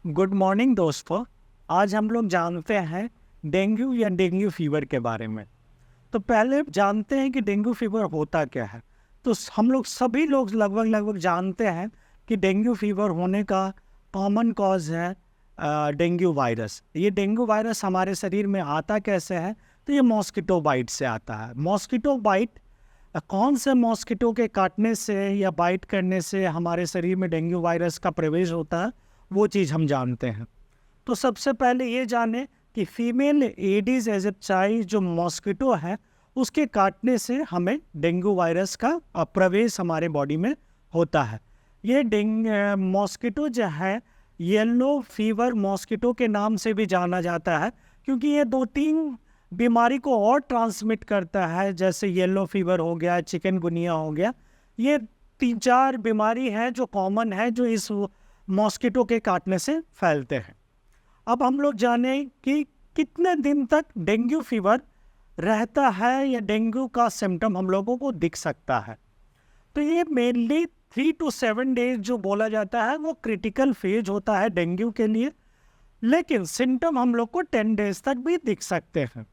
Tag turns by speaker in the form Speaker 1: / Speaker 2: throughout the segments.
Speaker 1: Good morning दोस्तों। आज हम लोग जानते हैं डेंगू या डेंगू फीवर के बारे में। तो पहले जानते हैं कि डेंगू फीवर होता क्या है। तो हम लोग सभी लोग लगभग जानते हैं कि डेंगू फीवर होने का कॉमन कॉज है डेंगू वायरस। ये डेंगू वायरस हमारे शरीर में आता कैसे है? तो ये मॉस्किटो बाइट से आता है। मॉस्किटो बाइट कौन से मॉस्किटो के काटने से या बाइट करने से हमारे शरीर में डेंगू वायरस का प्रवेश होता है, वो चीज़ हम जानते हैं। तो सबसे पहले ये जाने कि फीमेल एडिस एजिप्टाई जो मॉस्किटो है, उसके काटने से हमें डेंगू वायरस का प्रवेश हमारे बॉडी में होता है। ये मॉस्किटो जो है येलो फीवर मॉस्किटो के नाम से भी जाना जाता है, क्योंकि ये 2-3 बीमारी को और ट्रांसमिट करता है। जैसे येलो फीवर हो गया, चिकनगुनिया हो गया, ये 3-4 बीमारी है जो कॉमन है, जो इस मॉस्किटो के काटने से फैलते हैं। अब हम लोग जाने कि कितने दिन तक डेंगू फीवर रहता है या डेंगू का सिम्टम हम लोगों को दिख सकता है। तो ये मेनली 3 to 7 डेज जो बोला जाता है वो क्रिटिकल फेज होता है डेंगू के लिए, लेकिन सिम्टम हम लोग को 10 डेज तक भी दिख सकते हैं।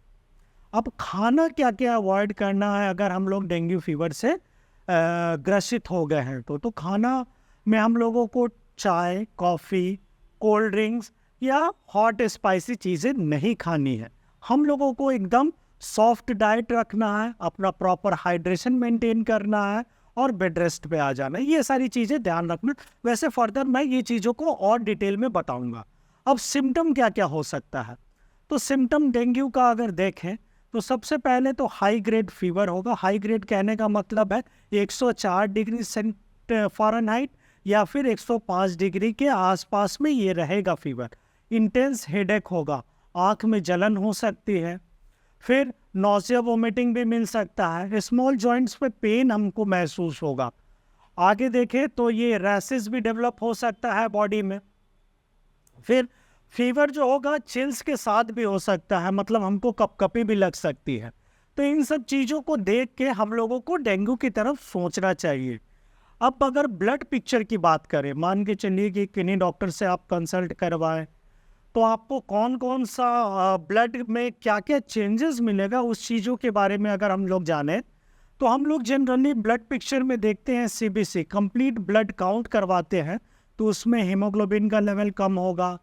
Speaker 1: अब खाना क्या क्या अवॉइड करना है अगर हम लोग डेंगू फीवर से ग्रसित हो गए हैं? तो खाना में हम लोगों को चाय, कॉफ़ी, कोल्ड ड्रिंक्स या हॉट स्पाइसी चीज़ें नहीं खानी है। हम लोगों को एकदम सॉफ्ट डाइट रखना है, अपना प्रॉपर हाइड्रेशन मेंटेन करना है और बेड रेस्ट पे आ जाना है। ये सारी चीज़ें ध्यान रखना। वैसे फर्दर मैं ये चीज़ों को और डिटेल में बताऊंगा। अब सिम्टम क्या क्या हो सकता है? तो सिम्टम डेंगू का अगर देखें तो सबसे पहले तो हाई ग्रेड फीवर होगा। हाई ग्रेड कहने का मतलब है 104 डिग्री फ़ारेनहाइट या फिर 105 डिग्री के आसपास में ये रहेगा फीवर। इंटेंस हेडेक होगा, आँख में जलन हो सकती है, फिर नौसिया वोमिटिंग भी मिल सकता है, स्मॉल जॉइंट्स पे पेन हमको महसूस होगा। आगे देखें तो ये रैसेस भी डेवलप हो सकता है बॉडी में। फिर फीवर जो होगा चिल्स के साथ भी हो सकता है, मतलब हमको कपकपी भी लग सकती है। तो इन सब चीज़ों को देख के हम लोगों को डेंगू की तरफ सोचना चाहिए। अब अगर ब्लड पिक्चर की बात करें, मान के चलिए कि किन्हीं डॉक्टर से आप कंसल्ट करवाएं, तो आपको कौन कौन सा ब्लड में क्या क्या चेंजेस मिलेगा उस चीज़ों के बारे में अगर हम लोग जानें, तो हम लोग जनरली ब्लड पिक्चर में देखते हैं CBC, कंप्लीट ब्लड काउंट करवाते हैं। तो उसमें हीमोग्लोबिन का लेवल कम होगा,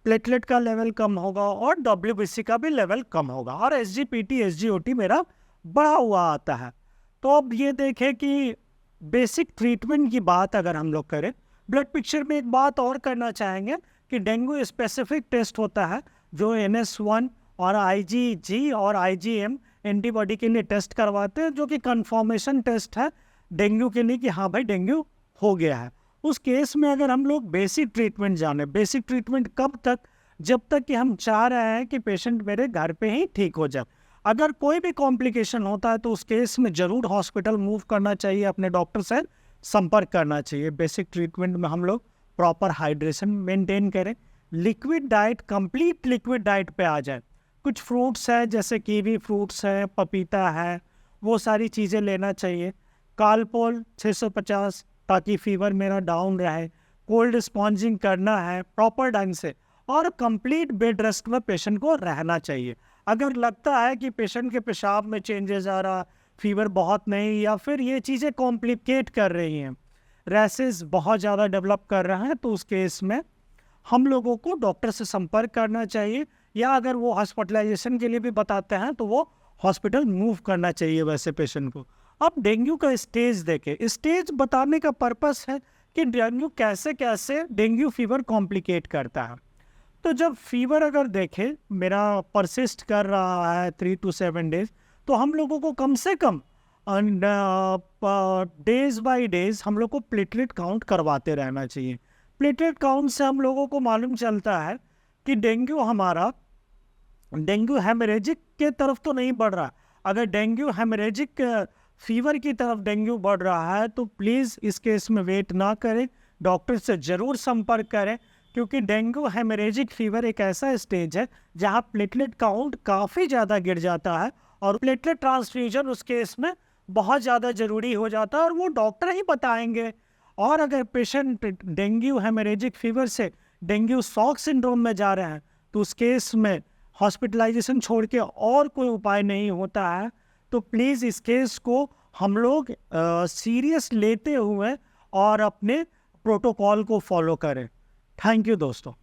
Speaker 1: प्लेटलेट का लेवल कम होगा और WBC का भी लेवल कम होगा, और SGPT SGOT मेरा बढ़ा हुआ आता है। तो अब ये देखें कि बेसिक ट्रीटमेंट की बात अगर हम लोग करें, ब्लड पिक्चर में एक बात और करना चाहेंगे कि डेंगू स्पेसिफिक टेस्ट होता है जो NS1 और IgG और IgM एंटीबॉडी के लिए टेस्ट करवाते हैं, जो कि कंफर्मेशन टेस्ट है डेंगू के लिए कि हाँ भाई डेंगू हो गया है। उस केस में अगर हम लोग बेसिक ट्रीटमेंट जाने, बेसिक ट्रीटमेंट कब तक? जब तक कि हम चाह रहे हैं कि पेशेंट मेरे घर पे ही ठीक हो जाए। अगर कोई भी कॉम्प्लिकेशन होता है तो उस केस में ज़रूर हॉस्पिटल मूव करना चाहिए, अपने डॉक्टर से संपर्क करना चाहिए। बेसिक ट्रीटमेंट में हम लोग प्रॉपर हाइड्रेशन मेंटेन करें, liquid diet, complete liquid diet पे आ जाए। कुछ फ्रूट्स है जैसे कीवी फ्रूट्स है, पपीता है, वो सारी चीज़ें लेना चाहिए। कालपोल 650 ताकि फीवर मेरा डाउन रहे। कोल्ड स्पॉन्जिंग करना है प्रॉपर ढंग से, और कंप्लीट बेड रेस्ट में पेशेंट को रहना चाहिए। अगर लगता है कि पेशेंट के पेशाब में चेंजेस आ रहा, फीवर बहुत नहीं, या फिर ये चीज़ें कॉम्प्लिकेट कर रही हैं, रैसेस बहुत ज़्यादा डेवलप कर रहा है, तो उस केस में हम लोगों को डॉक्टर से संपर्क करना चाहिए, या अगर वो हॉस्पिटलाइजेशन के लिए भी बताते हैं तो वो हॉस्पिटल मूव करना चाहिए वैसे पेशेंट को। अब डेंगू का स्टेज देखें। स्टेज बताने का पर्पस है कि डेंगू कैसे कैसे डेंगू फीवर कॉम्प्लिकेट करता है। तो जब फीवर अगर देखें मेरा परसिस्ट कर रहा है 3 to 7 डेज, तो हम लोगों को कम से कम डेज बाय डेज हम लोग को प्लेटलेट काउंट करवाते रहना चाहिए। प्लेटलेट काउंट से हम लोगों को मालूम चलता है कि डेंगू हमारा डेंगू हेमरेजिक के तरफ तो नहीं बढ़ रहा। अगर डेंगू हेमरेजिक फीवर की तरफ डेंगू बढ़ रहा है तो प्लीज़ इस केस में वेट ना करें, डॉक्टर से ज़रूर संपर्क करें, क्योंकि डेंगू हेमरेजिक फीवर एक ऐसा स्टेज है जहां प्लेटलेट काउंट काफ़ी ज़्यादा गिर जाता है, और प्लेटलेट ट्रांसफ्यूजन उस केस में बहुत ज़्यादा ज़रूरी हो जाता है, और वो डॉक्टर ही बताएंगे। और अगर पेशेंट डेंगू हेमरेजिक फीवर से डेंगू शॉक सिंड्रोम में जा रहे हैं तो उस केस में हॉस्पिटलाइजेशन छोड़ के और कोई उपाय नहीं होता है, तो प्लीज़ इस केस को हम लोग सीरियस लेते हुए और अपने प्रोटोकॉल को फॉलो करें। थैंक यू दोस्तों।